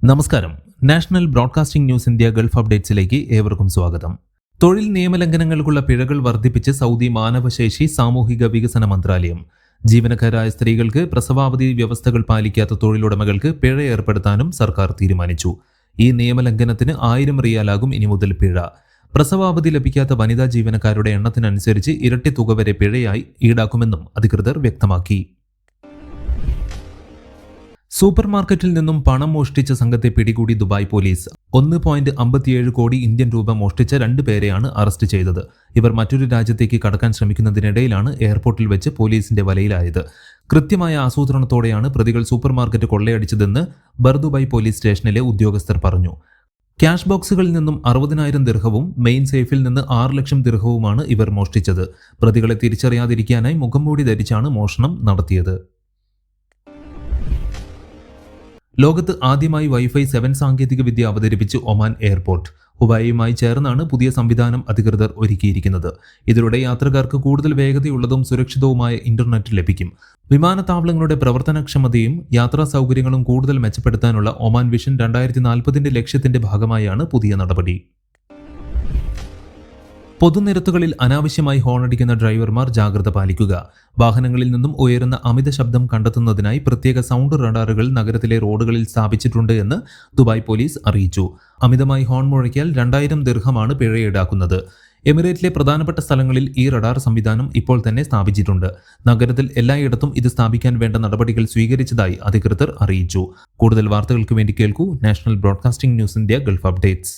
നമസ്കാരം. National broadcasting news India Gulf അപ്ഡേറ്റ്സിലേക്ക് ഏവർക്കും സ്വാഗതം. തൊഴിൽ നിയമലംഘനങ്ങൾക്കുള്ള പിഴകൾ വർദ്ധിപ്പിച്ച് സൗദി മാനവശേഷി സാമൂഹിക വികസന മന്ത്രാലയം. ജീവനക്കാരായ സ്ത്രീകൾക്ക് പ്രസവാവധി വ്യവസ്ഥകൾ പാലിക്കാത്ത തൊഴിലുടമകൾക്ക് പിഴ ഏർപ്പെടുത്താനും സർക്കാർ തീരുമാനിച്ചു. ഈ നിയമലംഘനത്തിന് 1000 റിയാലാകും ഇനി മുതൽ പിഴ. പ്രസവാവധി ലഭിക്കാത്ത വനിതാ ജീവനക്കാരുടെ എണ്ണത്തിനനുസരിച്ച് ഇരട്ടി തുക വരെ പിഴയായി ഈടാക്കുമെന്നും അധികൃതർ വ്യക്തമാക്കി. സൂപ്പർ മാർക്കറ്റിൽ നിന്നും പണം മോഷ്ടിച്ച സംഘത്തെ പിടികൂടി ദുബായ് പോലീസ്. 1.57 കോടി ഇന്ത്യൻ രൂപ മോഷ്ടിച്ച 2 പേരെയാണ് അറസ്റ്റ് ചെയ്തത്. ഇവർ മറ്റൊരു രാജ്യത്തേക്ക് കടക്കാൻ ശ്രമിക്കുന്നതിനിടയിലാണ് എയർപോർട്ടിൽ വെച്ച് പോലീസിന്റെ വലയിലായത്. കൃത്യമായ ആസൂത്രണത്തോടെയാണ് പ്രതികൾ സൂപ്പർ മാർക്കറ്റ് കൊള്ളയടിച്ചതെന്ന് ബർദുബായ് പോലീസ് സ്റ്റേഷനിലെ ഉദ്യോഗസ്ഥർ പറഞ്ഞു. ക്യാഷ് ബോക്സുകളിൽ നിന്നും 60,000 ദിർഹവും മെയിൻ സേഫിൽ നിന്ന് 6 ലക്ഷം ദിർഹവുമാണ് ഇവർ മോഷ്ടിച്ചത്. പ്രതികളെ തിരിച്ചറിയാതിരിക്കാനായി മുഖംമൂടി ധരിച്ചാണ് മോഷണം നടത്തിയത്. ലോകത്ത് ആദ്യമായി വൈഫൈ 7 സാങ്കേതികവിദ്യ അവതരിപ്പിച്ച് ഒമാൻ എയർപോർട്ട്. ഹുവായിയുമായി ചേർന്നാണ് പുതിയ സംവിധാനം അധികൃതർ ഒരുക്കിയിരിക്കുന്നത്. ഇതിലൂടെ യാത്രക്കാർക്ക് കൂടുതൽ വേഗതയുള്ളതും സുരക്ഷിതവുമായ ഇന്റർനെറ്റ് ലഭിക്കും. വിമാനത്താവളങ്ങളുടെ പ്രവർത്തനക്ഷമതയും യാത്രാ സൗകര്യങ്ങളും കൂടുതൽ മെച്ചപ്പെടുത്താനുള്ള ഒമാൻ വിഷൻ 2040 ലക്ഷ്യത്തിന്റെ ഭാഗമായാണ് പുതിയ നടപടി. പൊതുനിരത്തുകളിൽ അനാവശ്യമായി ഹോണടിക്കുന്ന ഡ്രൈവർമാർ ജാഗ്രത പാലിക്കുക. വാഹനങ്ങളിൽ നിന്നും ഉയരുന്ന അമിത ശബ്ദം കണ്ടെത്തുന്നതിനായി പ്രത്യേക സൗണ്ട് റഡാറുകൾ നഗരത്തിലെ റോഡുകളിൽ സ്ഥാപിച്ചിട്ടുണ്ട് എന്ന് ദുബായ് പോലീസ് അറിയിച്ചു. അമിതമായി ഹോൺ മുഴക്കിയാൽ 2000 ദിർഹമാണ് പിഴ ഈടാക്കുന്നത്. എമിറേറ്റിലെ പ്രധാനപ്പെട്ട സ്ഥലങ്ങളിൽ ഈ റഡാർ സംവിധാനം ഇപ്പോൾ തന്നെ സ്ഥാപിച്ചിട്ടുണ്ട്. നഗരത്തിൽ എല്ലായിടത്തും ഇത് സ്ഥാപിക്കാൻ വേണ്ട നടപടികൾ സ്വീകരിച്ചതായി അധികൃതർ അറിയിച്ചു. കൂടുതൽ വാർത്തകൾക്ക് വേണ്ടി കേൾക്കൂ national broadcasting news India Gulf updates.